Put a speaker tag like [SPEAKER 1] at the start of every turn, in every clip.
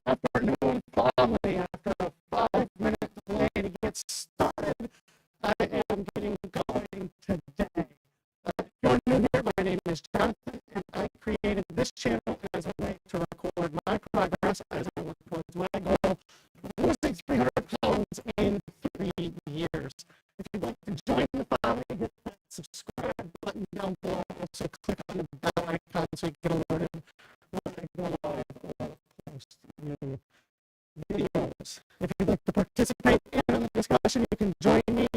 [SPEAKER 1] Afternoon, finally, after a 5-minute delay to get started, I am getting going today. years. If you'd like to join the family, hit that subscribe button down below. Also click on the bell icon so you get alerted when I go live or post new videos. If you'd like to participate in the discussion, you can join me.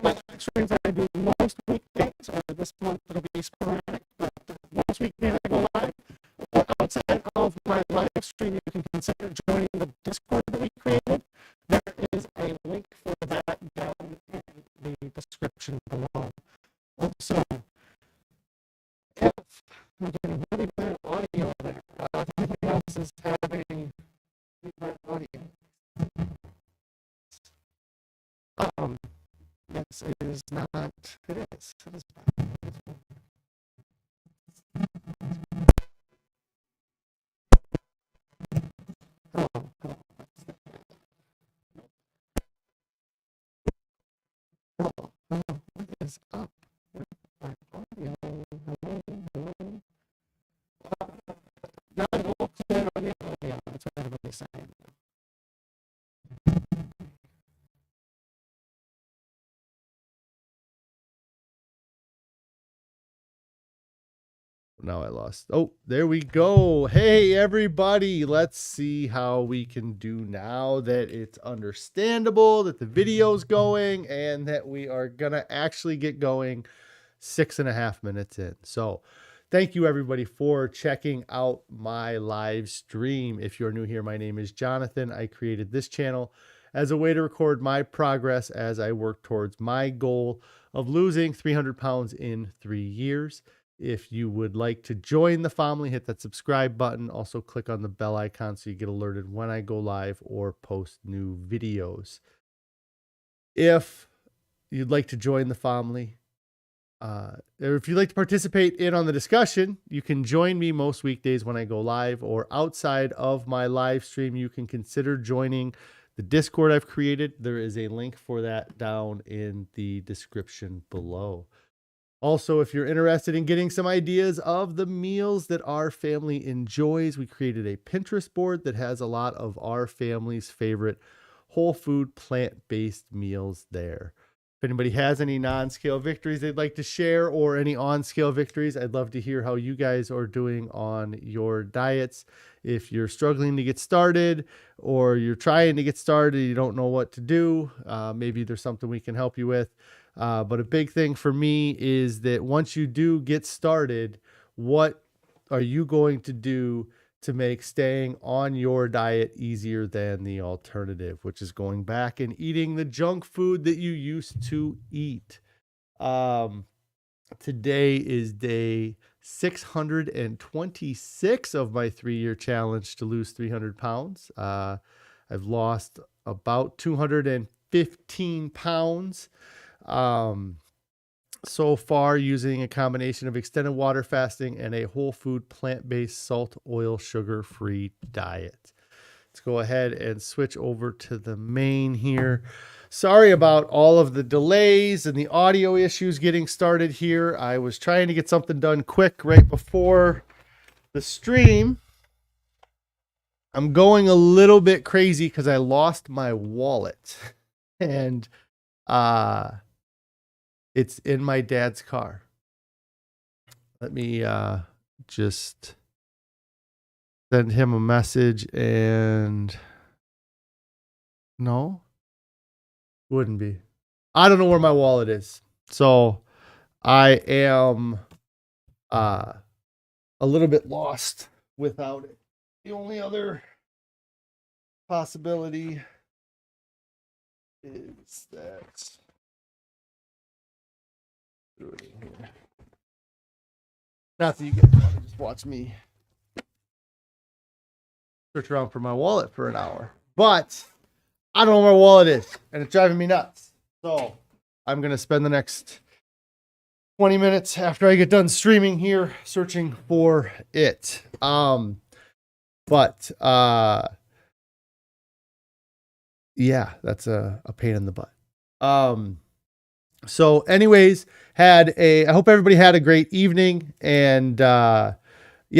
[SPEAKER 1] My live streams I do most weekdays, or this month it'll be sporadic, but most weekdays I go live. Or outside of my live stream, you can consider joining the Discord that we created. There is a link for that down in the description below. Also, if I'm getting really bad audio there, if anybody else is having really bad audio, yes, it is not. It is. It is bad. Hello. Hello. Hello. Hello. What is up with my audio? Hello. Hello. Not a little clear on the audio. That's what everybody's saying.
[SPEAKER 2] Now I lost. Oh, there we go. Hey, everybody. Let's see how we can do now that it's understandable, that the video's going, and that we are going to actually get going 6.5 minutes in. So thank you, everybody, for checking out my live stream. If you're new here, my name is Jonathan. I created this channel as a way to record my progress as I work towards my goal of losing 300 pounds in 3 years. If you would like to join the family, hit that subscribe button. Also click on the bell icon so you get alerted when I go live or post new videos. If you'd like to join the family, or if you'd like to participate in on the discussion, you can join me most weekdays when I go live, or outside of my live stream, you can consider joining the Discord I've created. There is a link for that down in the description below. Also, if you're interested in getting some ideas of the meals that our family enjoys, we created a Pinterest board that has a lot of our family's favorite whole food, plant-based meals there. If anybody has any non-scale victories they'd like to share, or any on-scale victories, I'd love to hear how you guys are doing on your diets. If you're struggling to get started, or you're trying to get started, you don't know what to do, maybe there's something we can help you with. But a big thing for me is that once you do get started, what are you going to do to make staying on your diet easier than the alternative, which is going back and eating the junk food that you used to eat? Today is day 626 of my 3-year challenge to lose 300 pounds. I've lost about 215 pounds. So far, using a combination of extended water fasting and a whole food, plant-based, salt, oil, sugar-free diet. Let's go ahead and switch over to the main here. Sorry about all of the delays and the audio issues getting started here. I was trying to get something done quick right before the stream. I'm going a little bit crazy because I lost my wallet, and it's in my dad's car. Let me just send him a message, and no, wouldn't be. I don't know where my wallet is. So I am a little bit lost without it. The only other possibility is that not that you guys want to just watch me search around for my wallet for an hour, but I don't know where my wallet is, and it's driving me nuts. So I'm going to spend the next 20 minutes after I get done streaming here searching for it. Yeah, that's a pain in the butt. So anyways, I hope everybody had a great evening. And, yeah,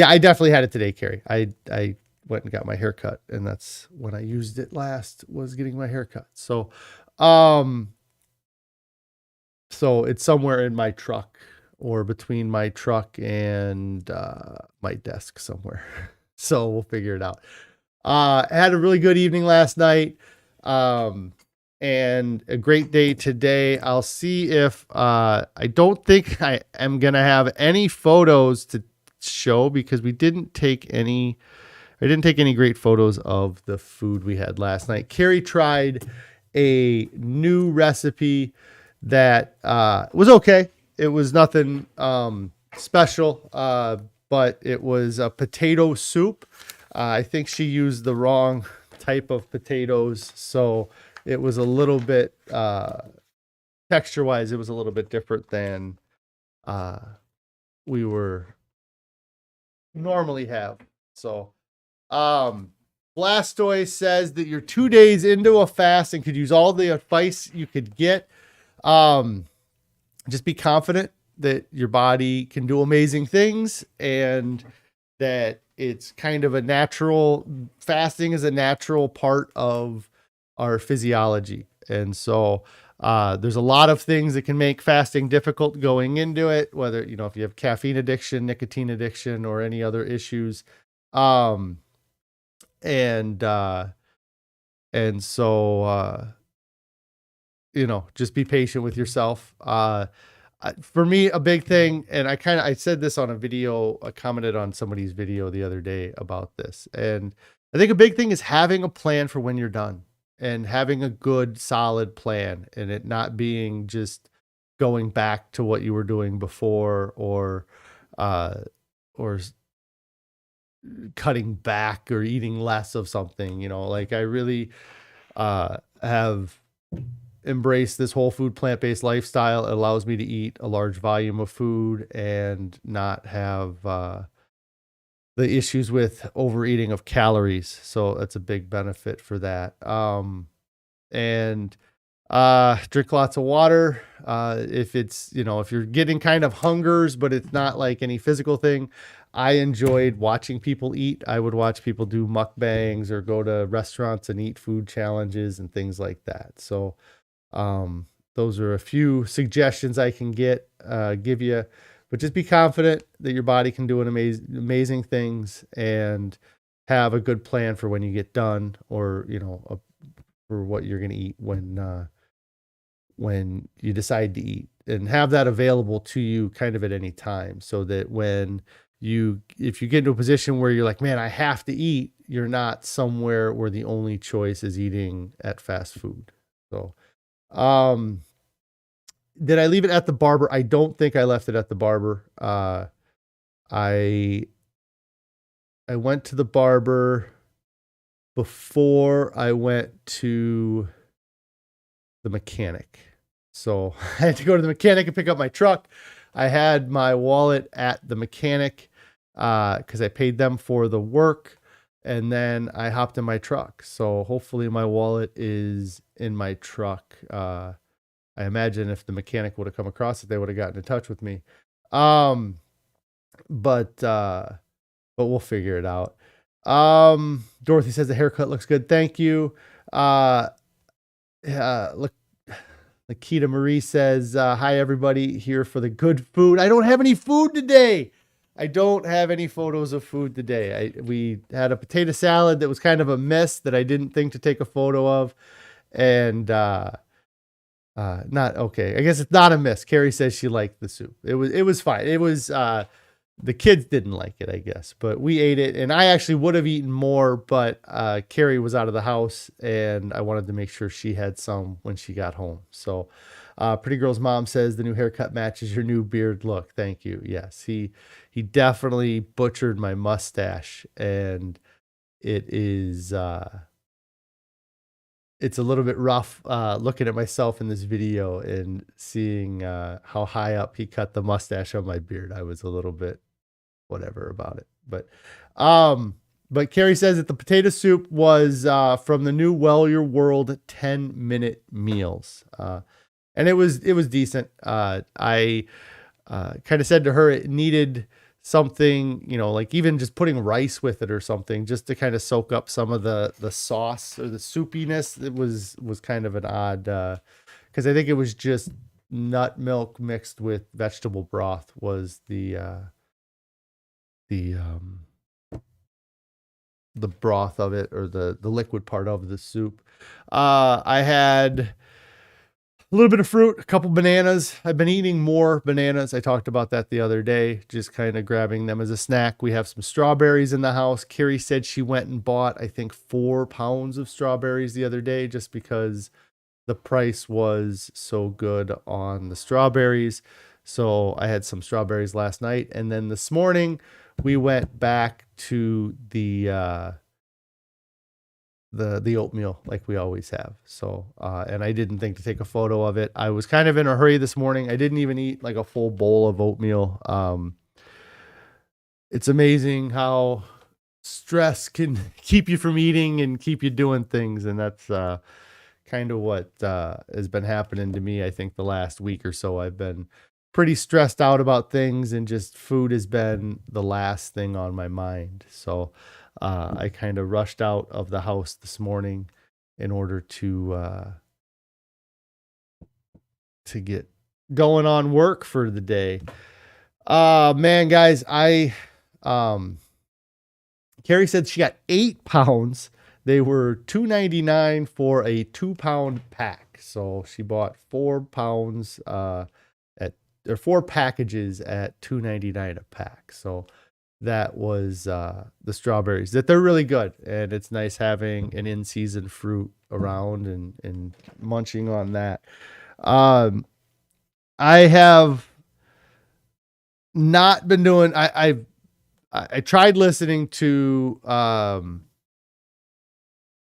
[SPEAKER 2] I definitely had it today, Carrie. I went and got my hair cut, and that's when I used it last, was getting my hair cut. So so it's somewhere in my truck or between my truck and my desk somewhere. So we'll figure it out. I had a really good evening last night. And a great day today. I'll see if I don't think I am gonna have any photos to show because I didn't take any great photos of the food we had last night. Carrie tried a new recipe that was okay. It was nothing special, but it was a potato soup. I think she used the wrong type of potatoes, so it was a little bit texture-wise, it was a little bit different than we were normally have. So Blastoise says that you're 2 days into a fast and could use all the advice you could get. Just be confident that your body can do amazing things and that it's kind of a natural, fasting is a natural part of our physiology. And so there's a lot of things that can make fasting difficult going into it, whether, you know, if you have caffeine addiction, nicotine addiction, or any other issues. And so, you know, just be patient with yourself. For me, a big thing, and I said this on a video, I commented on somebody's video the other day about this. And I think a big thing is having a plan for when you're done and having a good, solid plan, and it not being just going back to what you were doing before or cutting back or eating less of something, you know, like I really have embrace this whole food plant-based lifestyle. It allows me to eat a large volume of food and not have the issues with overeating of calories. So that's a big benefit for that. And drink lots of water. If it's, you know, if you're getting kind of hungers, but it's not like any physical thing. I enjoyed watching people eat. I would watch people do mukbangs or go to restaurants and eat food challenges and things like that. So those are a few suggestions I can give you, but just be confident that your body can do amazing things and have a good plan for when you get done, or, you know, for what you're going to eat when you decide to eat, and have that available to you kind of at any time, so that if you get into a position where you're like, man, I have to eat, you're not somewhere where the only choice is eating at fast food. So, did I leave it at the barber? I don't think I left it at the barber. I went to the barber before I went to the mechanic. So I had to go to the mechanic and pick up my truck. I had my wallet at the mechanic because I paid them for the work, and then I hopped in my truck. So hopefully my wallet is in my truck. I imagine if the mechanic would have come across it, they would have gotten in touch with me. But we'll figure it out. Dorothy says the haircut looks good. Thank you. Look, Lakita Marie says, hi, everybody, here for the good food. I don't have any food today. I don't have any photos of food today. We had a potato salad that was kind of a mess that I didn't think to take a photo of. And not okay. I guess it's not a miss. Carrie says she liked the soup. It was fine. It was the kids didn't like it, I guess, but we ate it, and I actually would have eaten more, but Carrie was out of the house, and I wanted to make sure she had some when she got home. So Pretty Girl's mom says the new haircut matches your new beard look. Thank you. Yes, he definitely butchered my mustache, and it is it's a little bit rough looking at myself in this video and seeing how high up he cut the mustache on my beard. I was a little bit whatever about it, but Carrie says that the potato soup was from the new Well Your World 10-minute meals, and it was decent. I kind of said to her it needed something, like even just putting rice with it or something, just to kind of soak up some of the sauce or the soupiness. It was kind of an odd, because I think it was just nut milk mixed with vegetable broth was the broth of it, or the liquid part of the soup. I had a little bit of fruit, a couple bananas. I've been eating more bananas. I talked about that the other day, just kind of grabbing them as a snack. We have some strawberries in the house. Carrie said she went and bought, I think, 4 pounds of strawberries the other day, just because the price was so good on the strawberries. So I had some strawberries last night. And then this morning we went back to the oatmeal like we always have. So, and I didn't think to take a photo of it. I was kind of in a hurry this morning. I didn't even eat like a full bowl of oatmeal. It's amazing how stress can keep you from eating and keep you doing things. And that's, kind of what has been happening to me. I think the last week or so, I've been pretty stressed out about things, and just food has been the last thing on my mind. So I kind of rushed out of the house this morning in order to get going on work for the day. Man, guys, Carrie said she got 8 pounds. They were $2.99 for a 2-pound pack. So she bought 4 pounds or 4 packages at $2.99 a pack. So that was the strawberries. That they're really good, and it's nice having an in-season fruit around and munching on that. I have not been doing. I tried listening to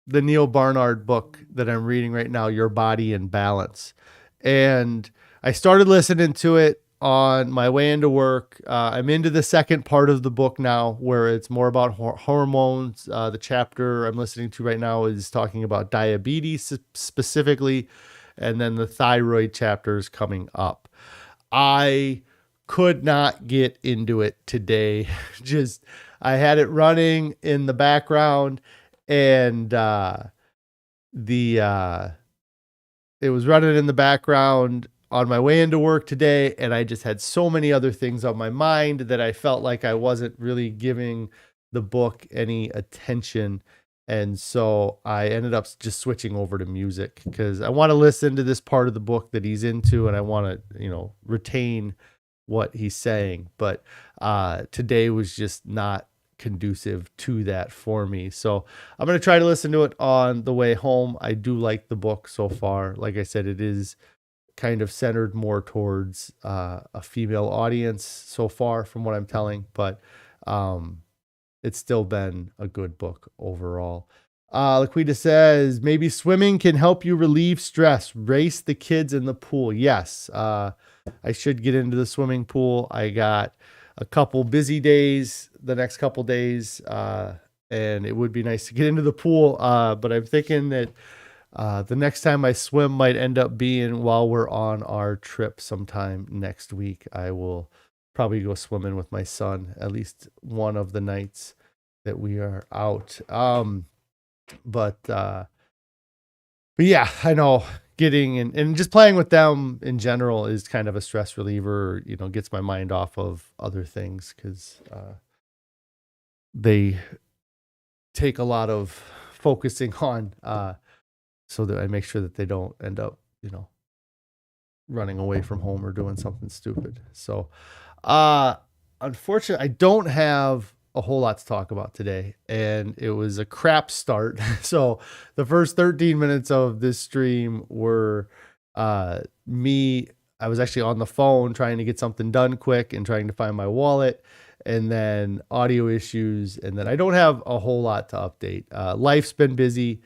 [SPEAKER 2] the Neil Barnard book that I'm reading right now, Your Body in Balance. And I started listening to it on my way into work. I'm into the second part of the book now, where it's more about hormones. The chapter I'm listening to right now is talking about diabetes specifically, and then the thyroid chapter is coming up. I could not get into it today. I had it running in the background, and it was running in the background on my way into work today, and I just had so many other things on my mind that I felt like I wasn't really giving the book any attention. And so I ended up just switching over to music, because I want to listen to this part of the book that he's into, and I want to, retain what he's saying. But today was just not conducive to that for me. So I'm going to try to listen to it on the way home. I do like the book so far. Like I said, it is kind of centered more towards a female audience so far from what I'm telling, but it's still been a good book overall. Laquita says, maybe swimming can help you relieve stress. Race the kids in the pool. Yes, I should get into the swimming pool. I got a couple busy days the next couple days, and it would be nice to get into the pool. But I'm thinking that the next time I swim might end up being while we're on our trip sometime next week. I will probably go swimming with my son at least one of the nights that we are out. But yeah, I know getting and just playing with them in general is kind of a stress reliever, gets my mind off of other things, because they take a lot of focusing on, so that I make sure that they don't end up, running away from home or doing something stupid. So, unfortunately, I don't have a whole lot to talk about today, and it was a crap start. So the first 13 minutes of this stream were me. I was actually on the phone trying to get something done quick and trying to find my wallet, and then audio issues. And then I don't have a whole lot to update. Life's been busy.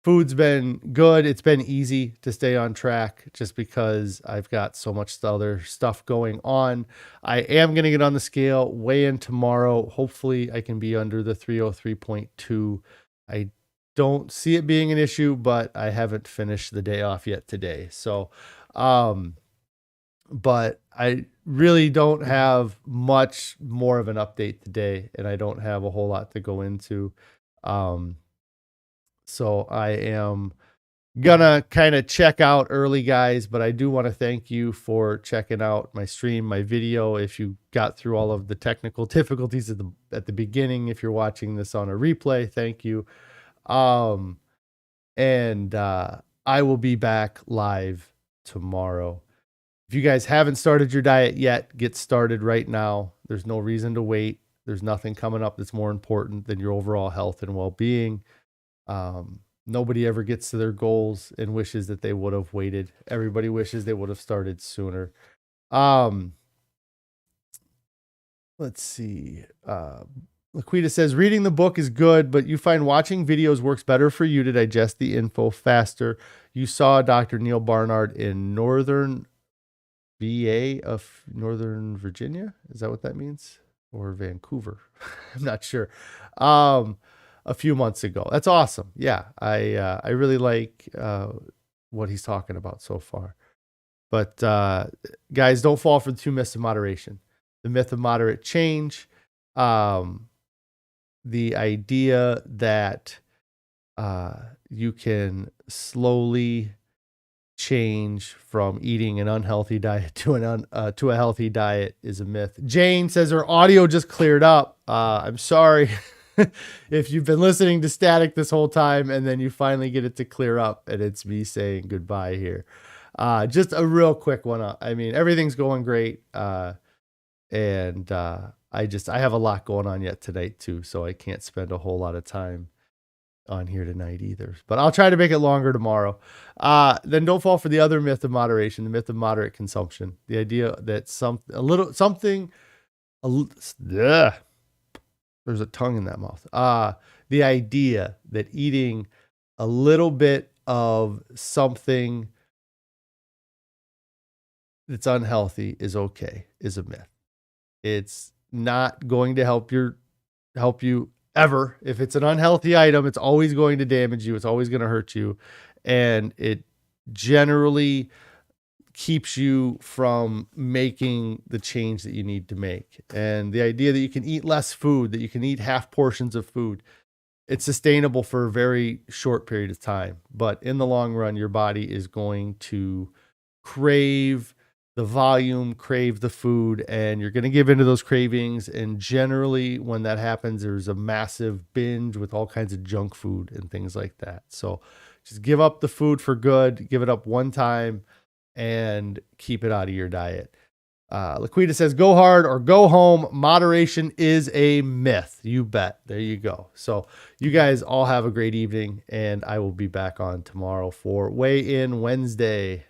[SPEAKER 2] Food's been good. It's been easy to stay on track just because I've got so much other stuff going on. I am going to get on the scale, weigh in tomorrow. Hopefully I can be under the 303.2. I don't see it being an issue, but I haven't finished the day off yet today. So, but I really don't have much more of an update today, and I don't have a whole lot to go into. So I am gonna kind of check out early, guys, but I do want to thank you for checking out my stream, my video. If you got through all of the technical difficulties at the beginning, if you're watching this on a replay, thank you. And I will be back live tomorrow. If you guys haven't started your diet yet, get started right now. There's no reason to wait. There's nothing coming up that's more important than your overall health and well-being. Nobody ever gets to their goals and wishes that they would have waited. Everybody wishes they would have started sooner. Let's see. Laquita says, reading the book is good, but you find watching videos works better for you to digest the info faster. You saw Dr. Neil Barnard in Northern VA of Northern Virginia. Is that what that means? Or Vancouver? I'm not sure. A few months ago. That's awesome. Yeah, I really like what he's talking about so far. But guys, don't fall for the 2 myths of moderation. The myth of moderate change, the idea that you can slowly change from eating an unhealthy diet to a healthy diet is a myth. Jane says her audio just cleared up. I'm sorry. If you've been listening to static this whole time and then you finally get it to clear up, and it's me saying goodbye here. Just a real quick one. I mean, everything's going great. And I have a lot going on yet tonight too, so I can't spend a whole lot of time on here tonight either. But I'll try to make it longer tomorrow. Then don't fall for the other myth of moderation, the myth of moderate consumption. The idea that there's a tongue in that mouth. The idea that eating a little bit of something that's unhealthy is okay is a myth. It's not going to help you ever. If it's an unhealthy item, it's always going to damage you. It's always going to hurt you. And it generally keeps you from making the change that you need to make. And the idea that you can eat less food, that you can eat half portions of food, it's sustainable for a very short period of time. But in the long run, your body is going to crave the volume, crave the food, and you're going to give into those cravings. And generally when that happens, there's a massive binge with all kinds of junk food and things like that. So just give up the food for good, give it up one time, and keep it out of your diet. Laquita says, go hard or go home. Moderation is a myth. You bet. There you go. So you guys all have a great evening, and I will be back on tomorrow for Weigh In Wednesday.